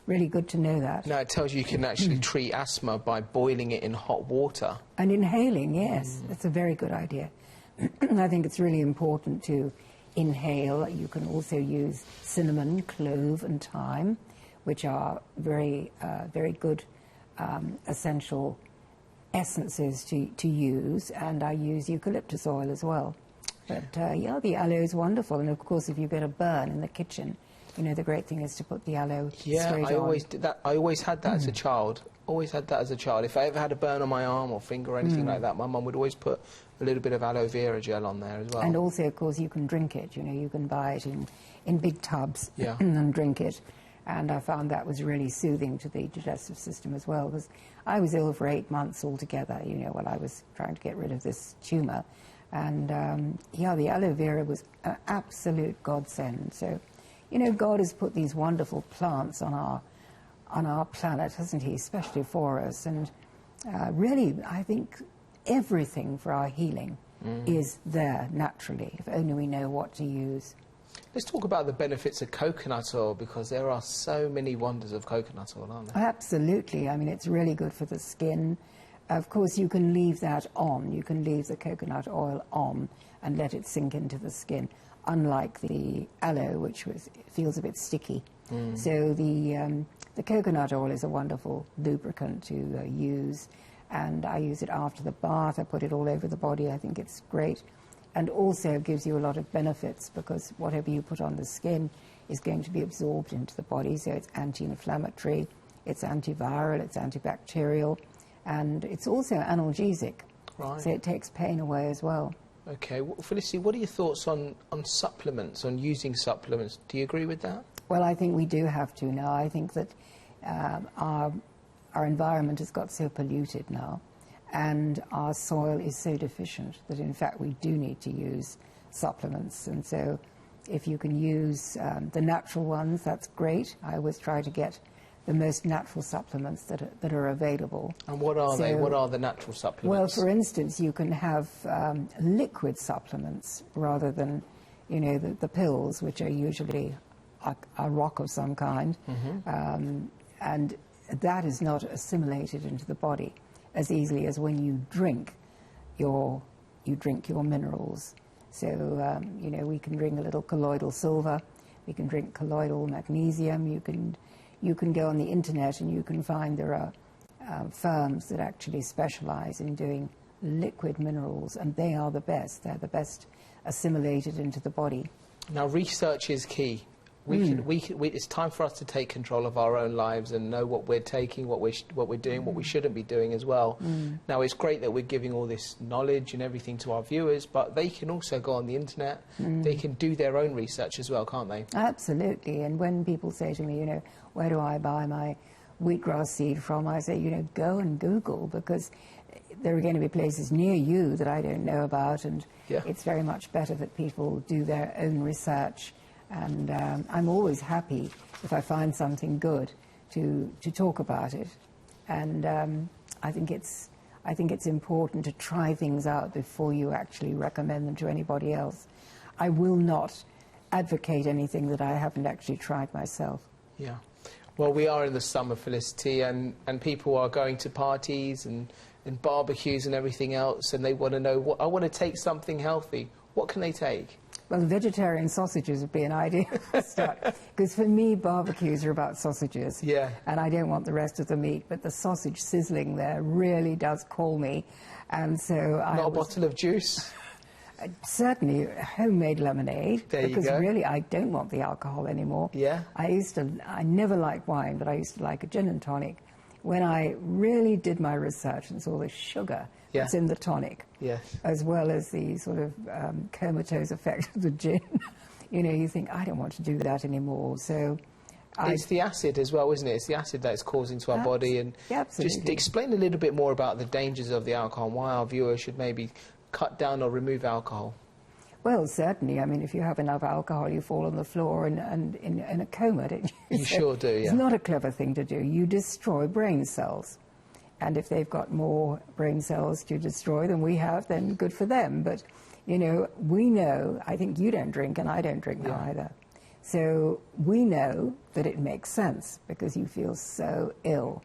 Really good to know that. Now, it tells you can actually treat asthma by boiling it in hot water. And inhaling, yes. That's a very good idea. I think it's really important to inhale. You can also use cinnamon, clove and thyme, which are very good essential essences to use. And I use eucalyptus oil as well. But, yeah, the aloe is wonderful. And, of course, if you get a burn in the kitchen, you know, the great thing is to put the aloe straight on. I always did that. I always had that as a child. Always had that as a child. If I ever had a burn on my arm or finger or anything like that, my mum would always put a little bit of aloe vera gel on there as well. And also, of course, you can drink it. You know, you can buy it in big tubs and drink it. And I found that was really soothing to the digestive system as well, because I was ill for 8 months altogether, you know, while I was trying to get rid of this tumour. And, yeah, the aloe vera was an absolute godsend. So, you know, God has put these wonderful plants on our planet, hasn't he, especially for us. And really, I think everything for our healing is there naturally, if only we know what to use. Let's talk about the benefits of coconut oil, because there are so many wonders of coconut oil, aren't there? Absolutely. I mean, it's really good for the skin. Of course, you can leave that on. You can leave the coconut oil on and let it sink into the skin, unlike the aloe, which feels a bit sticky. So the coconut oil is a wonderful lubricant to use, and I use it after the bath. I put it all over the body. I think it's great, and also gives you a lot of benefits, because whatever you put on the skin is going to be absorbed into the body. So it's anti-inflammatory, it's antiviral, it's antibacterial, and it's also analgesic. Right. So it takes pain away as well. Okay, well, Felicity, what are your thoughts on supplements, on using supplements? Do you agree with that? Well, I think we do have to now. I think that our environment has got so polluted now, and our soil is so deficient that, in fact, we do need to use supplements. And so if you can use the natural ones, that's great. I always try to get the most natural supplements that are available. And what are they? What are the natural supplements? Well, for instance, you can have liquid supplements rather than, you know, the pills, which are usually a rock of some kind. And that is not assimilated into the body as easily as when you drink your minerals. So, you know, we can drink a little colloidal silver, we can drink colloidal magnesium, you can go on the internet and you can find there are firms that actually specialize in doing liquid minerals, and they are the best. They're the best assimilated into the body. Now, research is key. It's time for us to take control of our own lives and know what we're taking, what we're doing, what we shouldn't be doing as well. Now, it's great that we're giving all this knowledge and everything to our viewers, but they can also go on the internet. They can do their own research as well, can't they? Absolutely. And when people say to me, you know, where do I buy my wheatgrass seed from, I say, you know, go and Google, because there are going to be places near you that I don't know about, and it's very much better that people do their own research. And I'm always happy if I find something good to talk about it. And I think it's important to try things out before you actually recommend them to anybody else. I will not advocate anything that I haven't actually tried myself. Yeah. Well, we are in the summer, Felicity, and people are going to parties and barbecues and everything else, and they want to know, I want to take something healthy. What can they take? Well, vegetarian sausages would be an idea to start, because for me, barbecues are about sausages. Yeah. And I don't want the rest of the meat, but the sausage sizzling there really does call me. And so Not a bottle of juice? Certainly homemade lemonade. There you go. Because really, I don't want the alcohol anymore. Yeah. I never liked wine, but I used to like a gin and tonic. When I really did my research and saw the sugar that's in the tonic, as well as the sort of comatose effect of the gin, you know, you think, I don't want to do that anymore. So it's the acid as well, isn't it? It's the acid that it's causing to our body. And just explain a little bit more about the dangers of the alcohol and why our viewers should maybe cut down or remove alcohol. Well, certainly. I mean, if you have enough alcohol, you fall on the floor and in a coma, don't you? You sure do, yeah. It's not a clever thing to do. You destroy brain cells. And if they've got more brain cells to destroy than we have, then good for them. But, you know, we know, I think you don't drink and I don't drink now either. So we know that it makes sense, because you feel so ill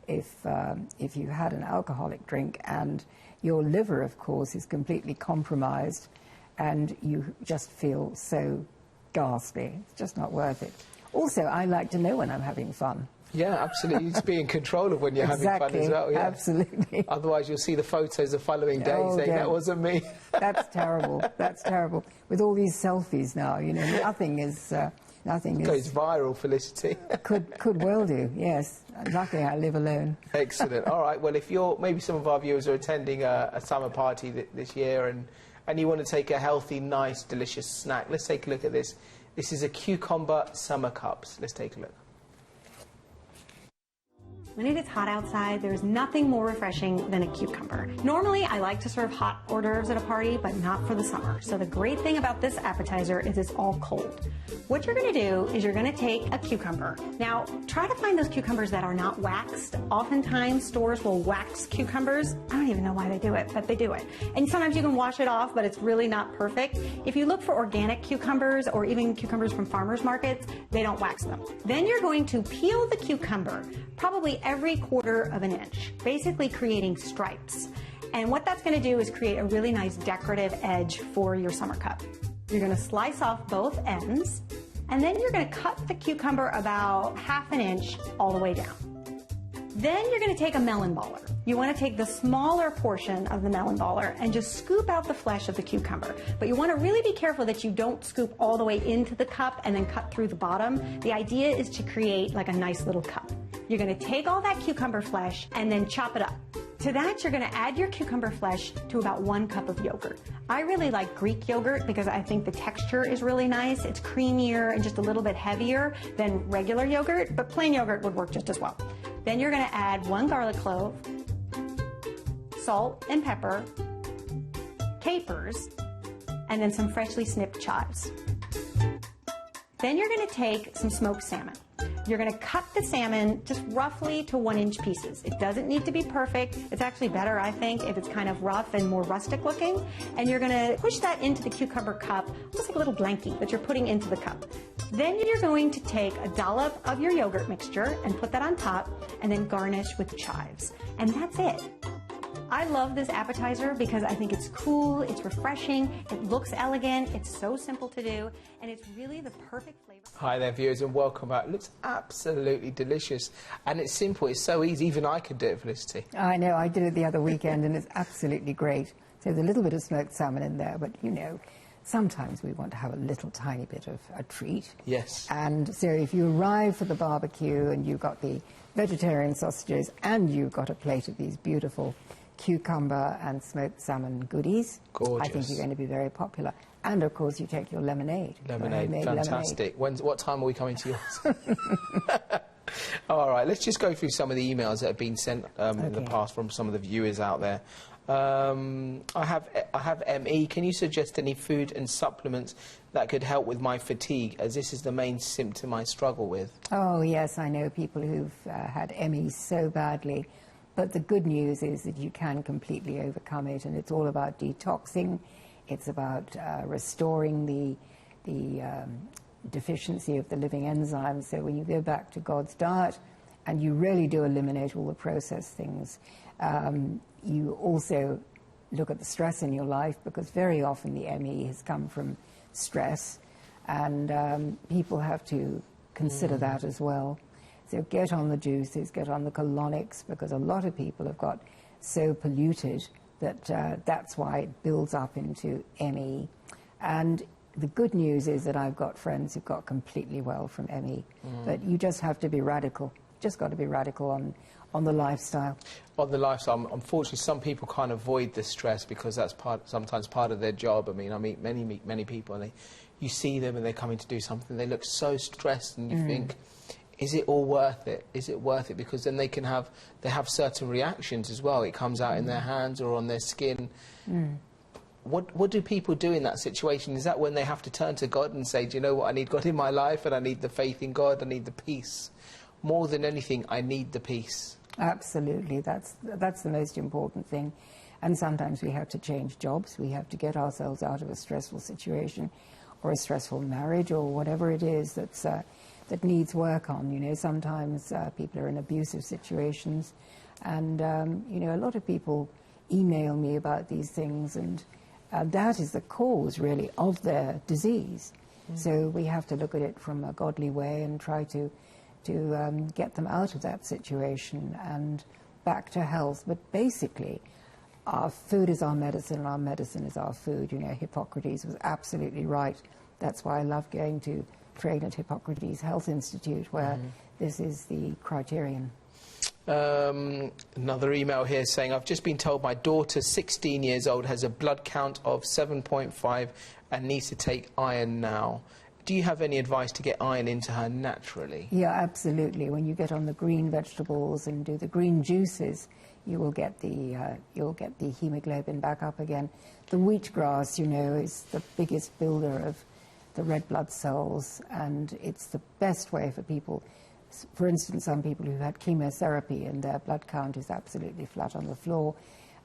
if you had an alcoholic drink, and your liver, of course, is completely compromised, and you just feel so ghastly. It's just not worth it. Also, I like to know when I'm having fun. Yeah, absolutely. You just be in control of when you're having fun as well. Yeah. Absolutely. Otherwise, you'll see the photos the following day saying, that wasn't me. That's terrible. That's terrible. With all these selfies now, you know, nothing is... goes viral, Felicity. could well do, yes. Luckily, I live alone. Excellent. All right, well, if maybe some of our viewers are attending a summer party this year and you want to take a healthy, nice, delicious snack, let's take a look at this. This is a cucumber summer cups. Let's take a look. When it is hot outside, there's nothing more refreshing than a cucumber. Normally, I like to serve hot hors d'oeuvres at a party, but not for the summer. So the great thing about this appetizer is it's all cold. What you're going to do is you're going to take a cucumber. Now, try to find those cucumbers that are not waxed. Oftentimes, stores will wax cucumbers. I don't even know why they do it, but they do it. And sometimes you can wash it off, but it's really not perfect. If you look for organic cucumbers or even cucumbers from farmers markets, they don't wax them. Then you're going to peel the cucumber, probably every 1/4 of an inch, basically creating stripes. And what that's going to do is create a really nice decorative edge for your summer cup. You're going to slice off both ends, and then you're going to cut the cucumber about 1/2 inch all the way down. Then you're going to take a melon baller. You want to take the smaller portion of the melon baller and just scoop out the flesh of the cucumber. But you want to really be careful that you don't scoop all the way into the cup and then cut through the bottom. The idea is to create like a nice little cup. You're going to take all that cucumber flesh and then chop it up. To that, you're going to add your cucumber flesh to about 1 cup of yogurt. I really like Greek yogurt because I think the texture is really nice. It's creamier and just a little bit heavier than regular yogurt, but plain yogurt would work just as well. Then you're going to add 1 garlic clove, salt and pepper, capers, and then some freshly snipped chives. Then you're going to take some smoked salmon. You're going to cut the salmon just roughly to 1-inch pieces. It doesn't need to be perfect. It's actually better, I think, if it's kind of rough and more rustic looking. And you're going to push that into the cucumber cup, just like a little blankie that you're putting into the cup. Then you're going to take a dollop of your yogurt mixture and put that on top, and then garnish with chives. And that's it. I love this appetizer because I think it's cool, it's refreshing, it looks elegant, it's so simple to do, and it's really the perfect flavor. Hi there, viewers, and welcome back. It looks absolutely delicious, and it's simple, it's so easy, even I could do it, Felicity. I know, I did it the other weekend, and it's absolutely great. So there's a little bit of smoked salmon in there, but you know, sometimes we want to have a little tiny bit of a treat. Yes. And so if you arrive for the barbecue and you've got the vegetarian sausages and you've got a plate of these beautiful cucumber and smoked salmon goodies, Gorgeous. I think you're going to be very popular. And, of course, you take your lemonade. Lemonade, fantastic. What time are we coming to yours? All right, let's just go through some of the emails that have been sent in the past from some of the viewers out there. I have ME. Can you suggest any food and supplements that could help with my fatigue, as this is the main symptom I struggle with? Oh, yes, I know people who've had ME so badly. But the good news is that you can completely overcome it, and it's all about detoxing. It's about restoring the deficiency of the living enzymes. So when you go back to God's diet and you really do eliminate all the processed things, you also look at the stress in your life, because very often the ME has come from stress, and people have to consider that as well. So get on the juices, get on the colonics, because a lot of people have got so polluted that that's why it builds up into ME. And the good news is that I've got friends who've got completely well from ME. But you just have to be radical. Just got to be radical on the lifestyle. On the lifestyle, unfortunately, some people can't avoid the stress because that's sometimes part of their job. I mean, I meet many people, and you see them and they're coming to do something. They look so stressed, and you think, is it all worth it? Is it worth it? Because then they have certain reactions as well. It comes out in their hands or on their skin. What do people do in that situation? Is that when they have to turn to God and say, do you know what, I need God in my life, and I need the faith in God, I need the peace? More than anything, I need the peace. Absolutely, that's the most important thing. And sometimes we have to change jobs. We have to get ourselves out of a stressful situation or a stressful marriage or whatever it is that needs work on. You know, sometimes people are in abusive situations, and you know, a lot of people email me about these things, and that is the cause really of their disease. So we have to look at it from a godly way and try to get them out of that situation and back to health. But basically, our food is our medicine, and our medicine is our food. You know, Hippocrates was absolutely right. That's why I love going to train at Hippocrates Health Institute, where this is the criterion. Another email here saying, I've just been told my daughter, 16 years old, has a blood count of 7.5 and needs to take iron now. Do you have any advice to get iron into her naturally? Yeah, absolutely. When you get on the green vegetables and do the green juices, you will get the hemoglobin back up again. The wheatgrass, you know, is the biggest builder of the red blood cells, and it's the best way for people. For instance, some people who've had chemotherapy and their blood count is absolutely flat on the floor,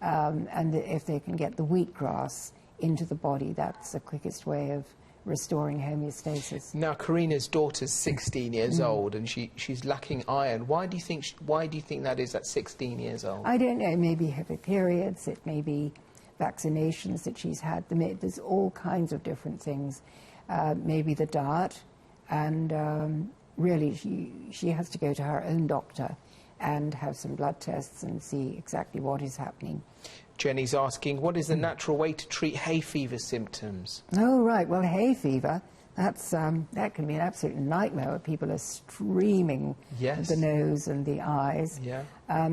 and if they can get the wheatgrass into the body, that's the quickest way of restoring homeostasis. Now, Karina's daughter's 16 years old, and she's lacking iron. Why do you think that is at 16 years old? I don't know. It may be her periods. It may be vaccinations that she's had. There's all kinds of different things. Maybe the diet, and really she has to go to her own doctor and have some blood tests and see exactly what is happening. Jenny's asking, what is the natural way to treat hay fever symptoms? Oh, right. Well, hay fever, that can be an absolute nightmare where people are streaming the nose and the eyes. Yeah.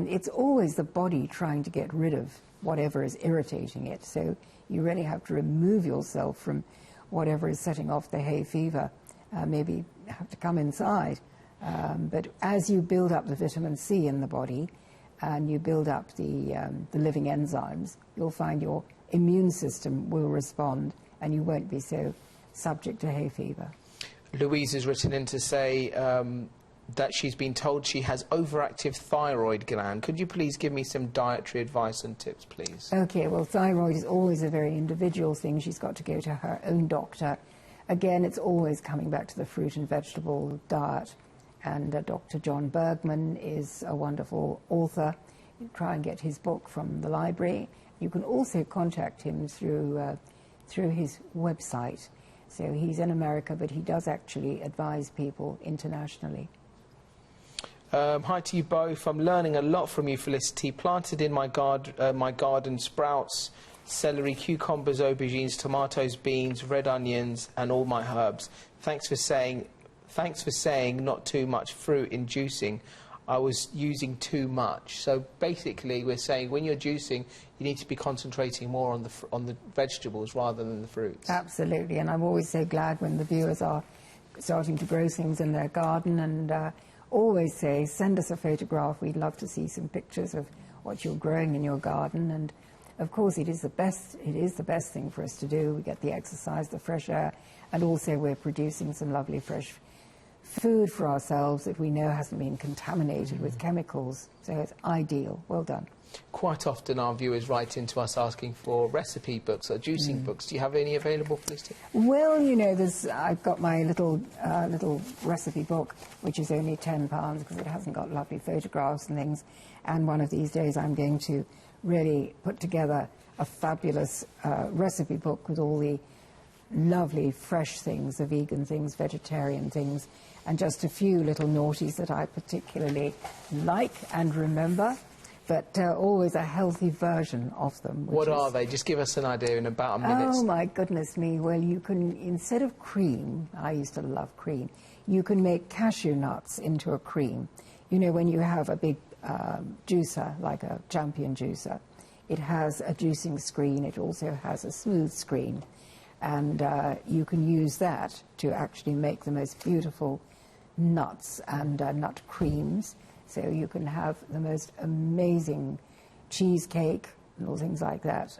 It's always the body trying to get rid of whatever is irritating it. So you really have to remove yourself from whatever is setting off the hay fever. Maybe have to come inside. But as you build up the vitamin C in the body, and you build up the living enzymes, you'll find your immune system will respond, and you won't be so subject to hay fever. Louise has written in to say that she's been told she has overactive thyroid gland. Could you please give me some dietary advice and tips, please? Okay, well, thyroid is always a very individual thing. She's got to go to her own doctor. Again, it's always coming back to the fruit and vegetable diet. And Dr. John Bergman is a wonderful author. You try and get his book from the library. You can also contact him through his website. So he's in America, but he does actually advise people internationally. Hi to you both. I'm learning a lot from you, Felicity. Planted in my garden sprouts celery, cucumbers, aubergines, tomatoes, beans, red onions, and all my herbs. Thanks for saying not too much fruit in juicing. I was using too much. So basically, we're saying when you're juicing, you need to be concentrating more on the vegetables rather than the fruits. Absolutely, and I'm always so glad when the viewers are starting to grow things in their garden, and always say, send us a photograph. We'd love to see some pictures of what you're growing in your garden. And of course, it is the best thing for us to do. We get the exercise, the fresh air, and also we're producing some lovely fresh food for ourselves that we know hasn't been contaminated with chemicals. So it's ideal. Well done. Quite often our viewers write into us asking for recipe books or juicing books. Do you have any available, Felicity? Well, you know, I've got my little recipe book, which is only £10 because it hasn't got lovely photographs and things. And one of these days I'm going to really put together a fabulous recipe book with all the lovely fresh things, the vegan things, vegetarian things, and just a few little naughties that I particularly like and remember, but always a healthy version of them. What are they? Just give us an idea in about a minute. Oh, my goodness me. Well, you can, instead of cream, I used to love cream, you can make cashew nuts into a cream. You know, when you have a big juicer, like a Champion juicer, it has a juicing screen. It also has a smooth screen. And you can use that to actually make the most beautiful nuts and nut creams. So you can have the most amazing cheesecake and all things like that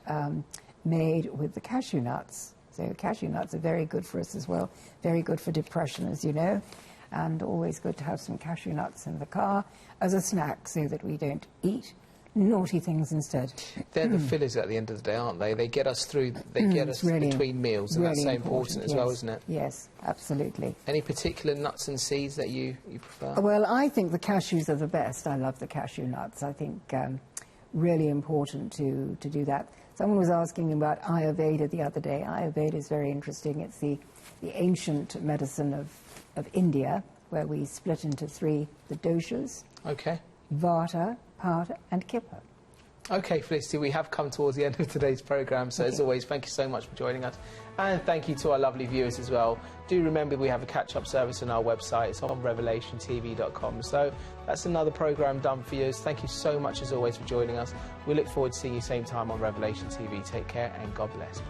made with the cashew nuts. So cashew nuts are very good for us as well, very good for depression, as you know, and always good to have some cashew nuts in the car as a snack so that we don't eat naughty things instead. They're the fillers at the end of the day, aren't they? They get us through, they get us really, between meals, and really that's so important as well, isn't it? Yes, absolutely. Any particular nuts and seeds that you prefer? Well, I think the cashews are the best. I love the cashew nuts. I think really important to do that. Someone was asking about Ayurveda the other day. Ayurveda is very interesting. It's the ancient medicine of India, where we split into three, the doshas. Okay. Vata, Pitta and Kapha. Okay, Felicity, we have come towards the end of today's programme, so as always, thank you so much for joining us. And thank you to our lovely viewers as well. Do remember we have a catch-up service on our website. It's on revelationtv.com. So that's another programme done for you. Thank you so much, as always, for joining us. We look forward to seeing you same time on Revelation TV. Take care and God bless. Bye.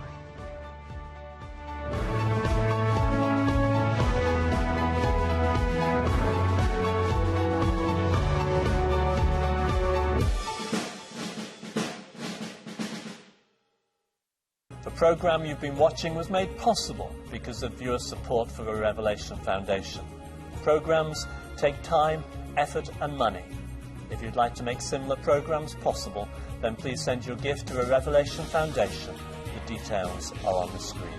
The programme you've been watching was made possible because of viewer support for the Revelation Foundation. Programmes take time, effort and money. If you'd like to make similar programmes possible, then please send your gift to the Revelation Foundation. The details are on the screen.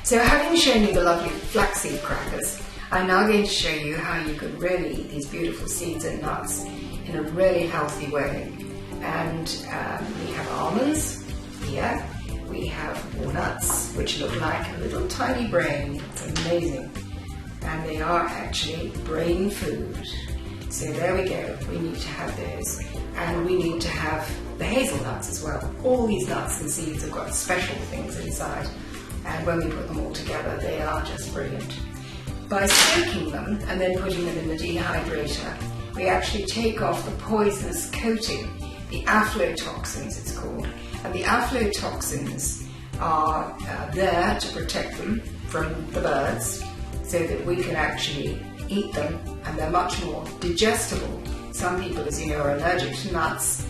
So having shown you the lovely flaxseed crackers, I'm now going to show you how you can really eat these beautiful seeds and nuts in a really healthy way. And we have almonds here, we have walnuts, which look like a little tiny brain. It's amazing. And they are actually brain food. So there we go, we need to have those. And we need to have the hazelnuts as well. All these nuts and seeds have got special things inside. And when we put them all together, they are just brilliant. By soaking them and then putting them in the dehydrator, we actually take off the poisonous coating, the aflatoxins it's called. And the aflatoxins are there to protect them from the birds so that we can actually eat them, and they're much more digestible. Some people, as you know, are allergic to nuts.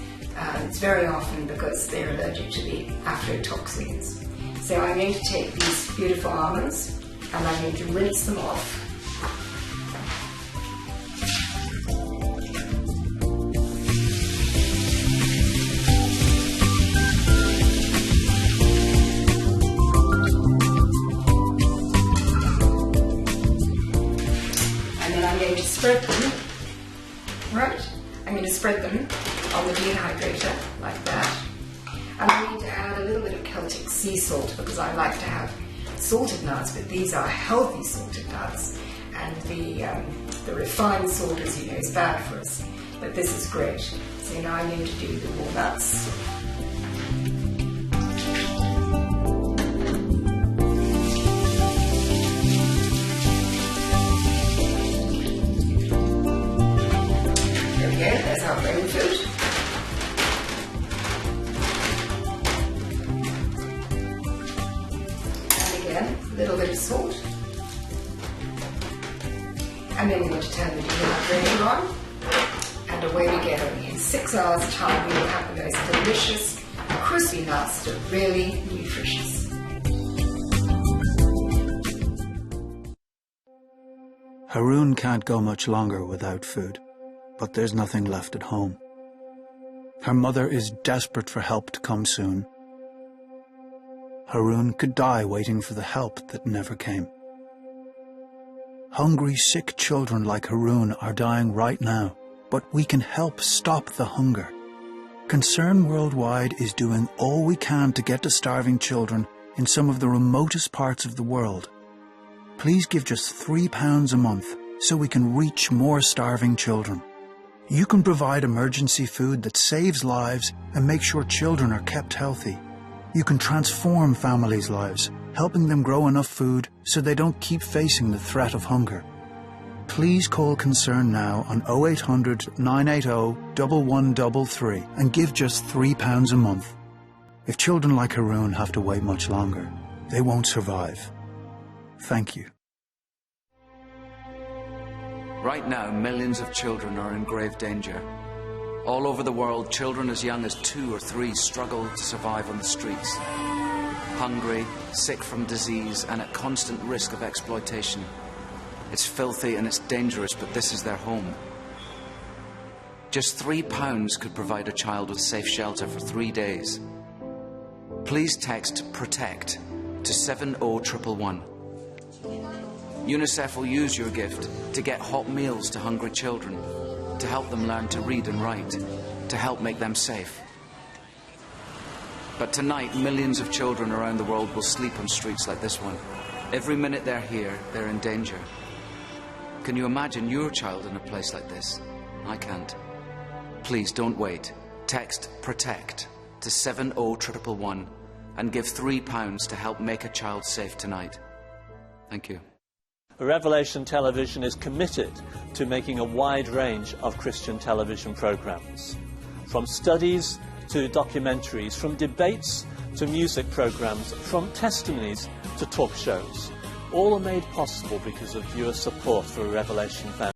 It's very often because they're allergic to the aflatoxins. So I'm going to take these beautiful almonds and I'm going to rinse them off. And then I'm going to spread them, right? I'm going to spread them on the dehydrator like that. And I need to add a little bit of Celtic sea salt because I like to have salted nuts, but these are healthy salted nuts. And the refined salt, as you know, is bad for us. But this is great. So now I'm going to do the walnuts. There we go, there's our brain food. And again, a little bit of salt. And then we're going to turn the dehydrator on. And away we go. In 6 hours' time, we will have the most delicious, crispy nuts that are really nutritious. Haroon can't go much longer without food, but there's nothing left at home. Her mother is desperate for help to come soon. Haroon could die waiting for the help that never came. Hungry, sick children like Haroon are dying right now, but we can help stop the hunger. Concern Worldwide is doing all we can to get to starving children in some of the remotest parts of the world. Please give just £3 a month so we can reach more starving children. You can provide emergency food that saves lives and make sure children are kept healthy. You can transform families' lives, helping them grow enough food so they don't keep facing the threat of hunger. Please call Concern now on 0800 980 1133 and give just £3 a month. If children like Haroon have to wait much longer, they won't survive. Thank you. Right now, millions of children are in grave danger. All over the world, children as young as 2 or 3 struggle to survive on the streets. Hungry, sick from disease, and at constant risk of exploitation. It's filthy and it's dangerous, but this is their home. Just £3 could provide a child with safe shelter for 3 days. Please text PROTECT to 70111. UNICEF will use your gift to get hot meals to hungry children, to help them learn to read and write, to help make them safe. But tonight, millions of children around the world will sleep on streets like this one. Every minute they're here, they're in danger. Can you imagine your child in a place like this? I can't. Please don't wait. Text PROTECT to 70111 and give £3 to help make a child safe tonight. Thank you. Revelation Television is committed to making a wide range of Christian television programs. From studies to documentaries, from debates to music programs, from testimonies to talk shows. All are made possible because of viewer support for Revelation Foundation.